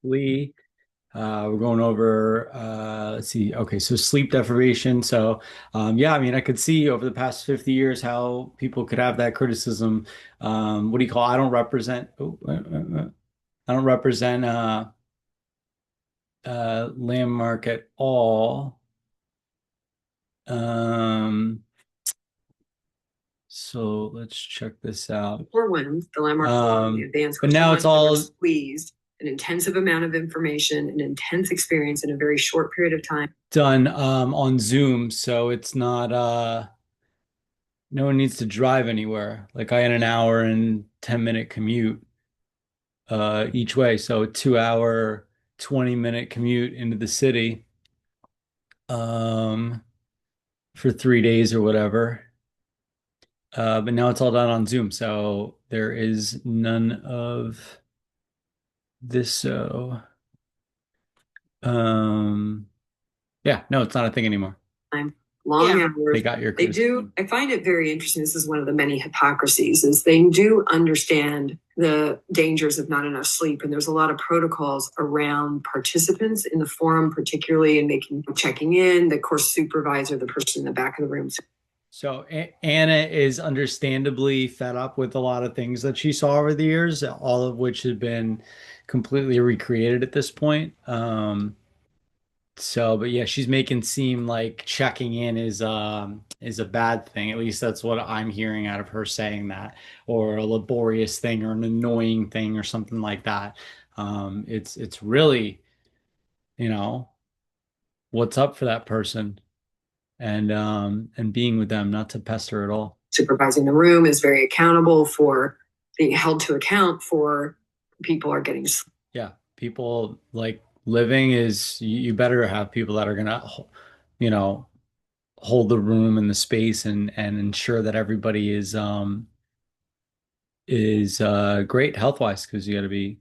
Lee. We're going over, let's see. Okay, so sleep deprivation. So, yeah, I mean, I could see over the past 50 years how people could have that criticism. What do you call? I don't represent Landmark at all. Um, so let's check this out. Or when the landmark form, the advanced But course, the now it's ones that are all squeezed, an intensive amount of information, an intense experience in a very short period of time. done on Zoom, so it's not no one needs to drive anywhere. Like I had an hour and 10-minute commute each way, so a 2 hour, 20-minute commute into the city um for 3 days or whatever. But now it's all done on Zoom, so there is none of this. So um yeah, no, it's not a thing anymore. Time, long Yeah. hours. They got your They do. I find it very interesting. This is one of the many hypocrisies, is they do understand the dangers of not enough sleep. And there's a lot of protocols around participants in the forum, particularly in making checking in, the course supervisor, the person in the back of the room. So Anna is understandably fed up with a lot of things that she saw over the years, all of which have been completely recreated at this point. So, but yeah, she's making seem like checking in is a bad thing. At least that's what I'm hearing out of her saying that, or a laborious thing, or an annoying thing, or something like that. It's really, you know, what's up for that person, and being with them, not to pester at all. Supervising the room is very accountable for being held to account for people are getting. Yeah, people like living is you better have people that are gonna, you know, hold the room and the space and ensure that everybody is great health wise because you got to be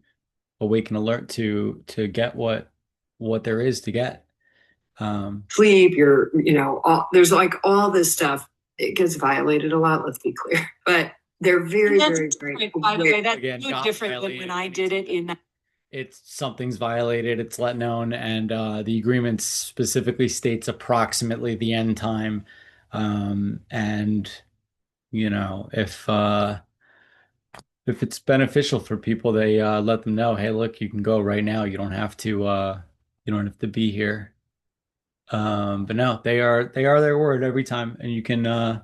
awake and alert to get what there is to get. Sleep, there's like all this stuff. It gets violated a lot. Let's be clear, but they're very, very, very. By the way, that's Again, no different than when I did it in. It's something's violated, it's let known, and the agreement specifically states approximately the end time. And if it's beneficial for people, they let them know, hey, look, you can go right now. You don't have to be here. But no, they are their word every time, and you can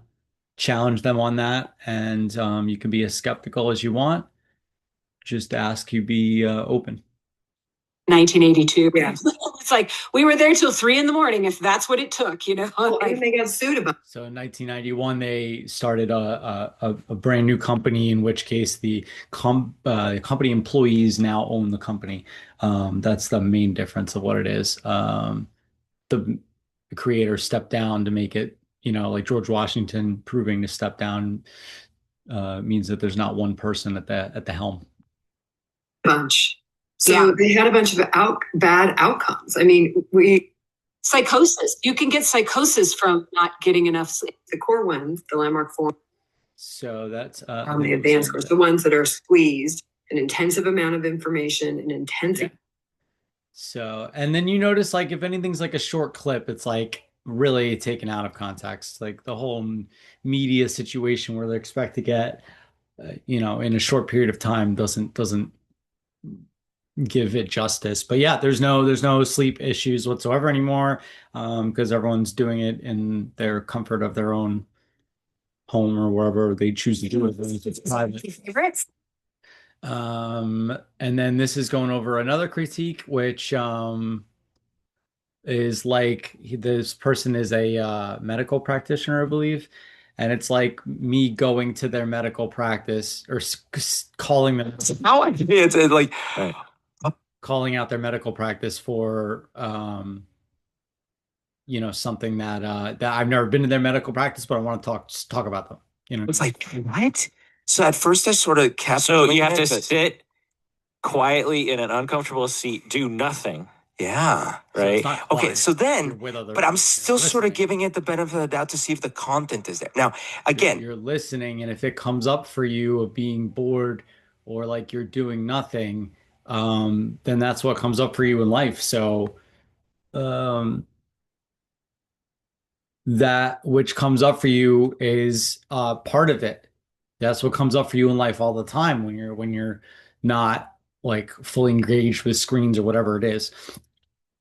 challenge them on that, and you can be as skeptical as you want. Just ask you be open. 1982. Yeah. It's like we were there till 3 a.m. if that's what it took, And they got sued about. So in 1991, they started a brand new company, in which case the company employees now own the company. That's the main difference of what it is. The creator stepped down to make it, like George Washington proving to step down means that there's not one person at the helm. Bunch. So they had a bunch of bad outcomes. I mean, psychosis. You can get psychosis from not getting enough sleep. The core ones, the landmark form. So that's the advanced course, the ones that are squeezed, an intensive amount of information, an intensive. Yeah. So, and then you notice, like, if anything's like a short clip, it's like really taken out of context. Like the whole media situation where they expect to get, in a short period of time doesn't give it justice. But yeah, there's no sleep issues whatsoever anymore, because everyone's doing it in their comfort of their own home or wherever they choose to do it. It's private. Favorites. And then this is going over another critique, which is like this person is a medical practitioner, I believe. And it's like me going to their medical practice or calling them. How I it's like calling out their medical practice for something that I've never been to their medical practice, but I want to talk about them. It's like, what? So at first I sort of kept. So you have to sit quietly in an uncomfortable seat, do nothing. Yeah. Right. So okay. So then, but I'm still sort of giving it the benefit of the doubt to see if the content is there. Now, again, you're listening, and if it comes up for you of being bored or like you're doing nothing, then that's what comes up for you in life. So um, that which comes up for you is part of it. That's what comes up for you in life all the time when you're not like fully engaged with screens or whatever it is.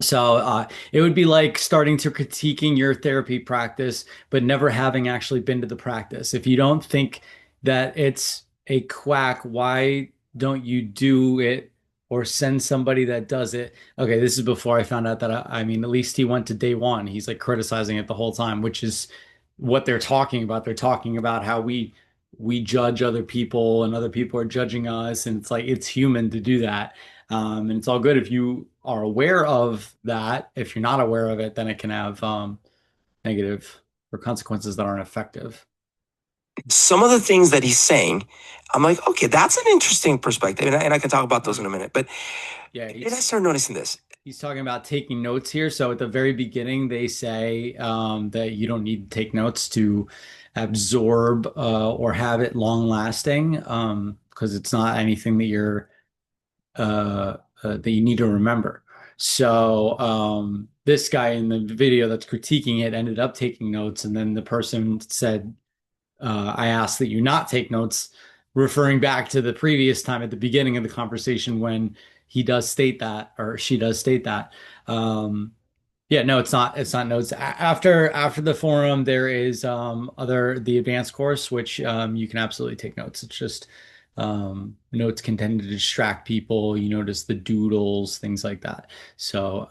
So it would be like starting to critiquing your therapy practice, but never having actually been to the practice. If you don't think that it's a quack, why don't you do it or send somebody that does it? Okay, this is before I found out that I mean, at least he went to day one. He's like criticizing it the whole time, which is what they're talking about. They're talking about how we judge other people and other people are judging us, and it's like it's human to do that. And it's all good if you are aware of that. If you're not aware of it, then it can have negative or consequences that aren't effective. Some of the things that he's saying, I'm like, okay, that's an interesting perspective, and I can talk about those in a minute. But Yeah, did I start noticing this? he's talking about taking notes here. So at the very beginning, they say that you don't need to take notes to absorb or have it long lasting because it's not anything that that you need to remember. So this guy in the video that's critiquing it ended up taking notes, and then the person said, "I asked that you not take notes," referring back to the previous time at the beginning of the conversation when he does state that or she does state that. Yeah, no, it's not notes. After the forum, there is the advanced course, which you can absolutely take notes. It's just notes can tend to distract people. You notice the doodles, things like that. So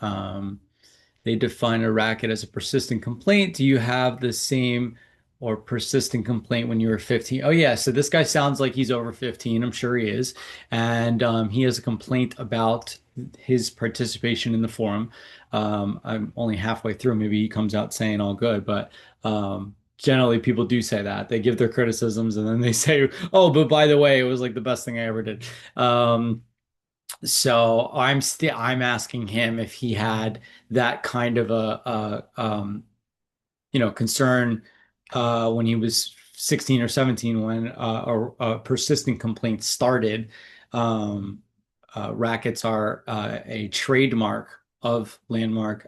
they define a racket as a persistent complaint. Do you have the same or persistent complaint when you were 15? Oh, yeah. So this guy sounds like he's over 15. I'm sure he is. And he has a complaint about his participation in the forum. I'm only halfway through. Maybe he comes out saying all good, but generally people do say that. They give their criticisms and then they say, oh, but by the way, it was like the best thing I ever did. So I'm asking him if he had that kind of a concern when he was 16 or 17 when a persistent complaint started. Um, Rackets are a trademark of Landmark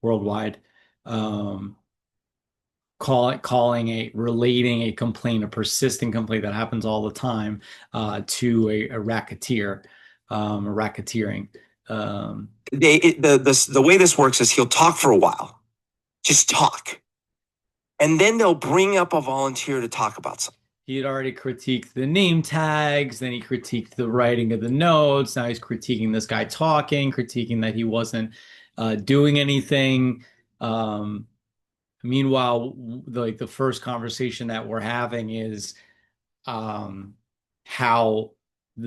worldwide. Um, relating a complaint, a persistent complaint that happens all the time, to a racketeer, racketeering. The way this works is he'll talk for a while, just talk, and then they'll bring up a volunteer to talk about something. He had already critiqued the name tags, then he critiqued the writing of the notes. Now he's critiquing this guy talking, critiquing that he wasn't doing anything. Meanwhile, like the first conversation that we're having is how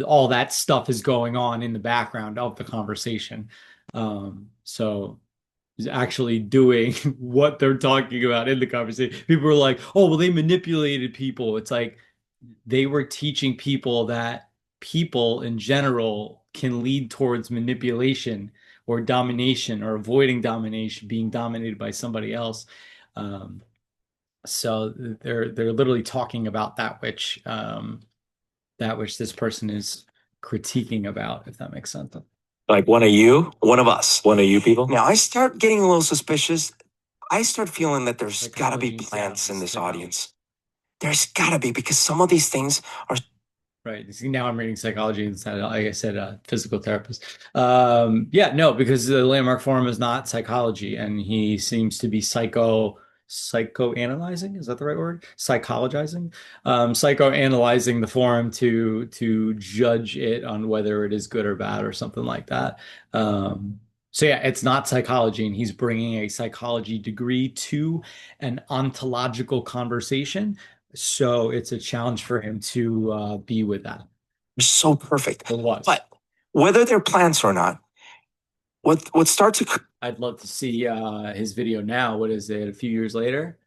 all that stuff is going on in the background of the conversation. So he's actually doing what they're talking about in the conversation. People are like, oh, well, they manipulated people. It's like they were teaching people that people in general can lead towards manipulation or domination or avoiding domination, being dominated by somebody else. Um, so they're literally talking about that which this person is critiquing about, if that makes sense. Like one of us, one of you people. Now I start getting a little suspicious. I start feeling that there's got to be Psychology, plants in this psychology. audience. There's got to be, because some of these things are Right. See, now I'm reading psychology instead of, like I said, physical therapist. Yeah, no, because the Landmark Forum is not psychology, and he seems to be psychoanalyzing. Is that the right word? Psychologizing, psychoanalyzing the forum to judge it on whether it is good or bad or something like that. So yeah, it's not psychology, and he's bringing a psychology degree to an ontological conversation. So it's a challenge for him to be with that. so perfect. It was. But whether they're plants or not, what starts to I'd love to see his video now. What is it? A few years later?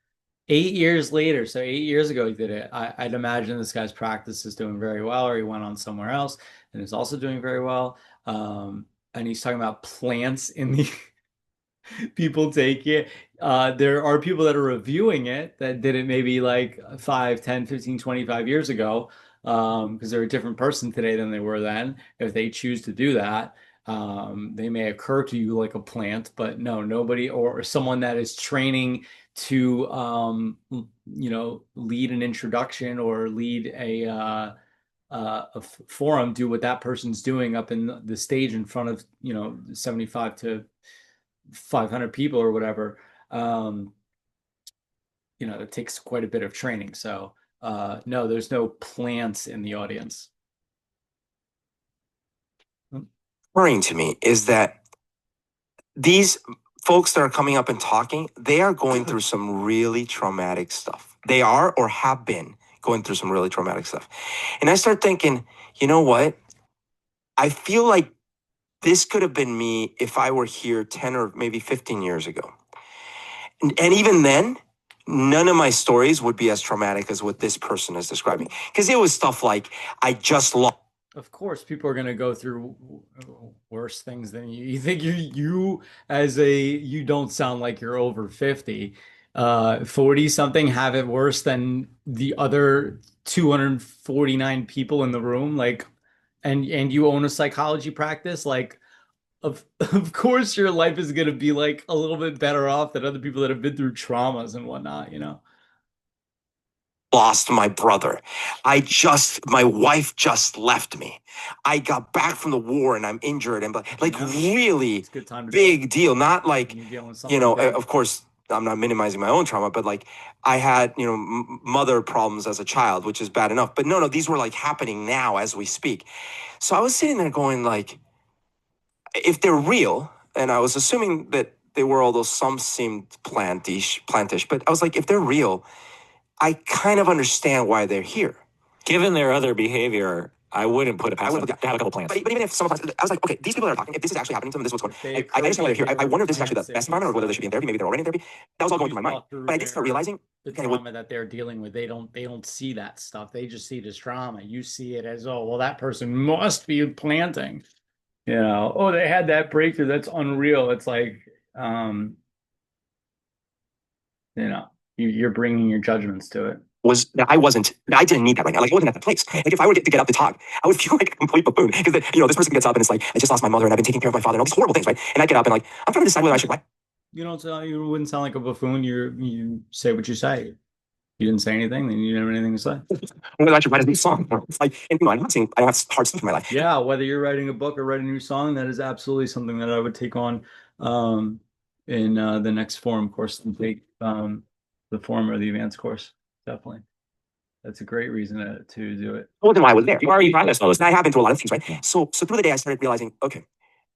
8 years later. So 8 years ago he did it. I'd imagine this guy's practice is doing very well, or he went on somewhere else and is also doing very well. And he's talking about plants in the people take it. There are people that are reviewing it that did it maybe like 5, 10, 15, 25 years ago. because they're a different person today than they were then. If they choose to do that, they may occur to you like a plant, but no, nobody or someone that is training to, lead an introduction or lead a forum, do what that person's doing up in the stage in front of 75 to 500 people or whatever. um it takes quite a bit of training. So no, there's no plants in the audience. Worrying to me is that these folks that are coming up and talking, they are going through some really traumatic stuff. They are or have been going through some really traumatic stuff. And I start thinking, you know what? I feel like this could have been me if I were here 10 or maybe 15 years ago. And even then, none of my stories would be as traumatic as what this person is describing. Because it was stuff like, I just lost. Of course, people are going to go through worse things than you. You think you don't sound like you're over 50. 40 something have it worse than the other 249 people in the room. Like, and you own a psychology practice. Like, of course your life is going to be like a little bit better off than other people that have been through traumas and whatnot. Lost my brother. My wife just left me. I got back from the war and I'm injured and like really It's a good time to big deal. Not like, when you're dealing with something big. of course, I'm not minimizing my own trauma, but like I had, mother problems as a child, which is bad enough. But no, these were like happening now as we speak. So I was sitting there going like, if they're real, and I was assuming that they were, although some seemed plantish, but I was like, if they're real, I kind of understand why they're here. Given their other behavior, I wouldn't put it past them to have a couple plans. But even if some of us, I was like, okay, these people that are talking, if this is actually happening to them, this is what's going on. I understand why they're here. I wonder if this is actually the best environment or whether they should be in therapy. Maybe they're already in therapy. That was all going through my mind. But I did start realizing the trauma that they're dealing with. They don't see that stuff. They just see it as trauma. You see it as, oh, well, that person must be planting. Oh, they had that breakthrough. That's unreal. It's like, you're bringing your judgments to it. Was that I didn't need that right now. Like, I wasn't at that place. Like, if I were to get up to talk, I would feel like a complete buffoon. Because, this person gets up and it's like, I just lost my mother and I've been taking care of my father and all these horrible things, right? And I get up and like, I'm trying to decide whether I should, You wouldn't sound like a buffoon. You say what you say. You didn't say anything, then you didn't have anything to say. whether I should write a new song. It's like, and, I'm not saying I don't have hard stuff in my life. Yeah, whether you're writing a book or writing a new song, that is absolutely something that I would take on in the next forum course and take the forum or the advanced course. Definitely. That's a great reason to do it. Well, then why I was there. You already processed all this. And I have been through a lot of things, right? So through the day, I started realizing, okay,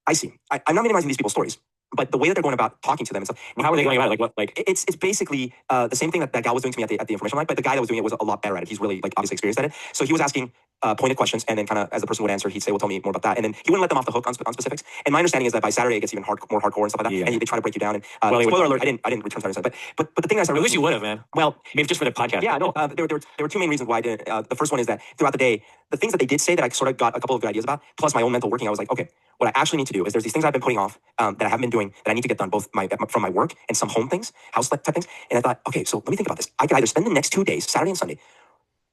I see. I'm not minimizing these people's stories, but the way that they're going about talking to them and stuff. How are they going about it? Like what? Like it's basically the same thing that gal was doing to me at the information line, but the guy that was doing it was a lot better at it. He's really like obviously experienced at it. So he was asking pointed questions, and then kind of as the person would answer, he'd say, "Well, tell me more about that." And then he wouldn't let them off the hook on specifics. And my understanding is that by Saturday it gets even more hardcore and stuff like that. Yeah. And they try to break you down. And spoiler alert, I didn't return Saturday, but the thing I started. At least you would have, man. Well, maybe just for the podcast. Yeah, no. There were two main reasons why I didn't. The first one is that throughout the day, the things that they did say that I sort of got a couple of good ideas about, plus my own mental working, I was like, okay, what I actually need to do is there's these things I've been putting off that I haven't been doing that I need to get done, both from my work and some home things, house type things. And I thought, okay, so let me think about this. I could either spend the next 2 days, Saturday and Sunday,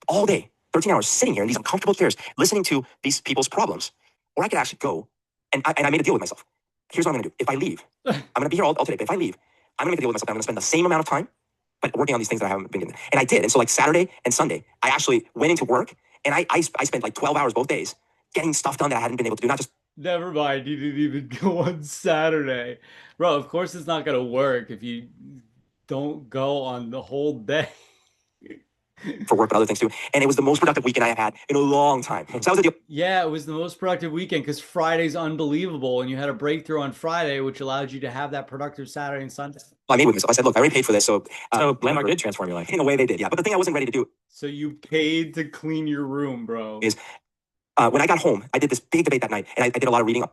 all day, 13 hours, sitting here in these uncomfortable chairs, listening to these people's problems, or I could actually go and I made a deal with myself. Here's what I'm going to do. If I leave, I'm going to be here all day. But if I leave, I'm going to make a deal with myself. I'm going to spend the same amount of time, but working on these things that I haven't been doing. And I did. And so like Saturday and Sunday, I actually went into work and I spent like 12 hours both days getting stuff done that I hadn't been able to do. Not just. Never mind. You didn't even go on Saturday. Bro, of course it's not going to work if you don't go on the whole day. For work, but other things too. And it was the most productive weekend I have had in a long time. So that was the deal. Yeah, it was the most productive weekend because Friday's unbelievable. And you had a breakthrough on Friday, which allowed you to have that productive Saturday and Sunday. I made with myself. I said, look, I already paid for this. So Landmark did transform your life. In a way they did, yeah. But the thing I wasn't ready to do. So you paid to clean your room, bro. Is when I got home, I did this big debate that night. And I did a lot of reading.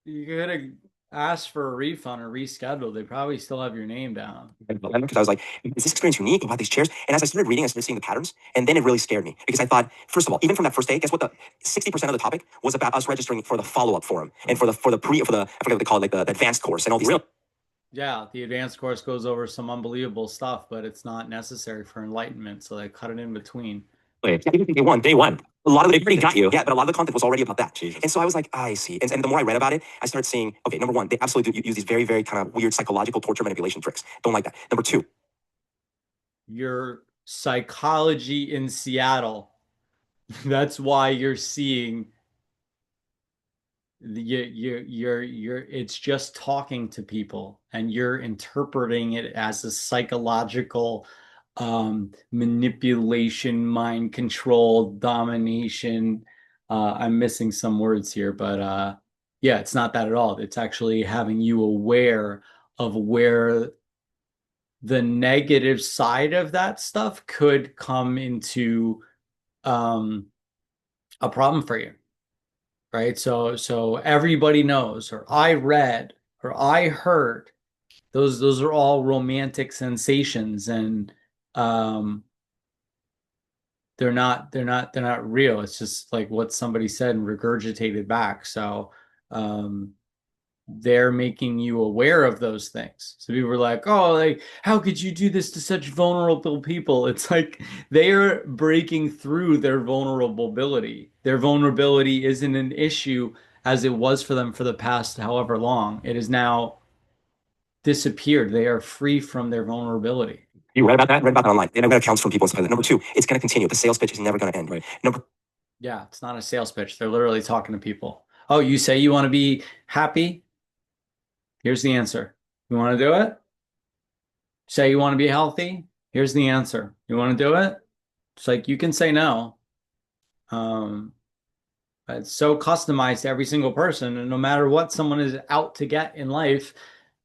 You gotta ask for a refund or reschedule. They probably still have your name down. Because I was like, is this experience unique about these chairs? And as I started reading, I started seeing the patterns. And then it really scared me because I thought, first of all, even from that first day, guess what? The 60% of the topic was about us registering for the follow-up forum and for the I forget what they call it, like the advanced course and all these. Yeah, the advanced course goes over some unbelievable stuff, but it's not necessary for enlightenment. So they cut it in between. Wait, day one. A lot of They the already got you. Yeah, but a lot of the content was already about that. Jesus. And so I was like, I see. And the more I read about it, I started seeing, okay, number one, they absolutely do use these very, very kind of weird psychological torture manipulation tricks. Don't like that. Number two, Your psychology in Seattle. That's why you're seeing you're it's just talking to people and you're interpreting it as a psychological manipulation, mind control, domination. I'm missing some words here, but yeah, it's not that at all. It's actually having you aware of where the negative side of that stuff could come into um, a problem for you, right? So everybody knows, or I read, or I heard. Those are all romantic sensations, and um, they're not real. It's just like what somebody said and regurgitated back. So um, they're making you aware of those things. So people were like, "Oh, like how could you do this to such vulnerable people?" It's like they're breaking through their vulnerability. Their vulnerability isn't an issue as it was for them for the past however long. It is now disappeared. They are free from their vulnerability. you read about that? Read about that online. And I got accounts from people and stuff like that. Number two, it's going to continue. The sales pitch is never going to end. Right. Yeah, it's not a sales pitch. They're literally talking to people. Oh, you say you want to be happy? Here's the answer. You want to do it? Say you want to be healthy? Here's the answer. You want to do it? It's like you can say no. Um, it's so customized to every single person, and no matter what someone is out to get in life.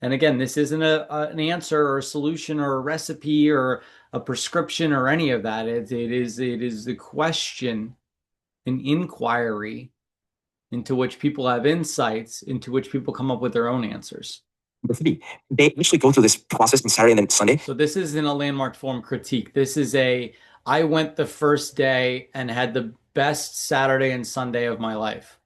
And again, this isn't an answer or a solution or a recipe or a prescription or any of that. It is the question, an inquiry into which people have insights, into which people come up with their own answers. Number three, they actually go through this process on Saturday and then Sunday. So this isn't a landmark form critique. This is I went the first day and had the best Saturday and Sunday of my life.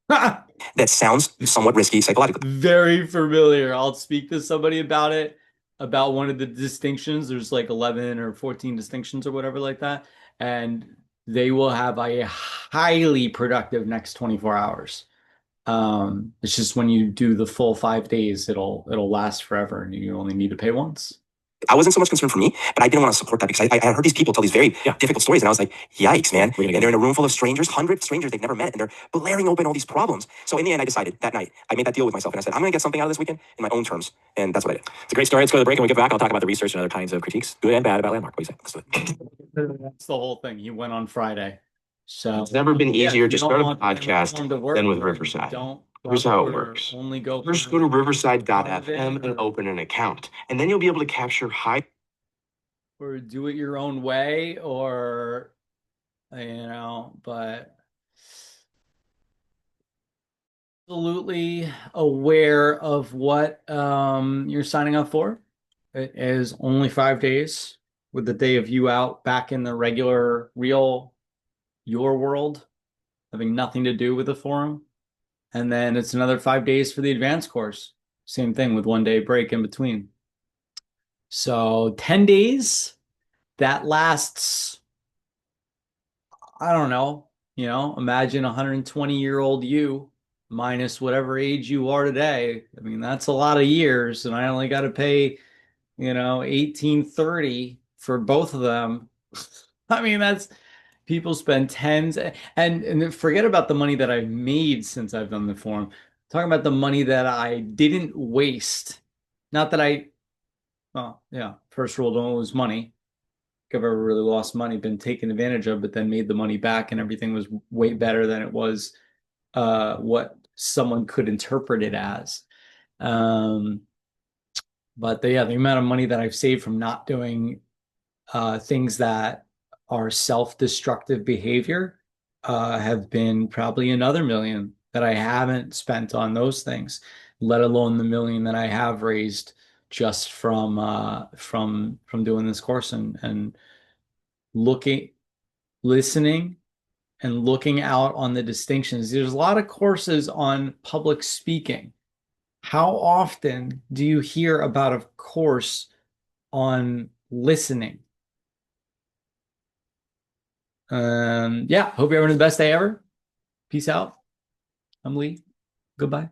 That sounds somewhat risky psychologically. Very familiar. I'll speak to somebody about it, about one of the distinctions. There's like 11 or 14 distinctions or whatever like that. And they will have a highly productive next 24 hours. It's just when you do the full 5 days, it'll last forever and you only need to pay once. I wasn't so much concerned for me, but I didn't want to support that because I heard these people tell these very difficult stories, and I was like, yikes, man. And they're in a room full of strangers, hundreds of strangers they've never met, and they're blaring open all these problems. So in the end, I decided that night, I made that deal with myself, and I said, I'm going to get something out of this weekend in my own terms, and that's what I did. It's a great story. Let's go to the break and we get back. I'll talk about the research and other kinds of critiques, good and bad, about Landmark. What do you say? That's the whole thing. He went on Friday. So It's never been easier to start a want podcast than with Riverside. Here's how it works. Only go First, go to riverside.fm and open an account. And then you'll be able to capture high or do it your own way, or but absolutely aware of what you're signing up for. It is only 5 days with the day of you out back in the regular, real, your world, having nothing to do with the forum. And then it's another 5 days for the advanced course. Same thing with 1 day break in between. So 10 days, that lasts, I don't know, imagine 120-year-old you minus whatever age you are today. I mean, that's a lot of years, and I only got to pay, 1830 for both of them. I mean, that's people spend tens and forget about the money that I've made since I've done the forum. Talking about the money that I didn't waste. Not that well, yeah, first rule, don't lose money. If I've ever really lost money, been taken advantage of, but then made the money back and everything was way better than it was what someone could interpret it as. But the amount of money that I've saved from not doing things that are self-destructive behavior have been probably another million that I haven't spent on those things, let alone the million that I have raised just from doing this course and listening and looking out on the distinctions. There's a lot of courses on public speaking. How often do you hear about a course on listening? Yeah, hope you're having the best day ever. Peace out. I'm Lee. Goodbye.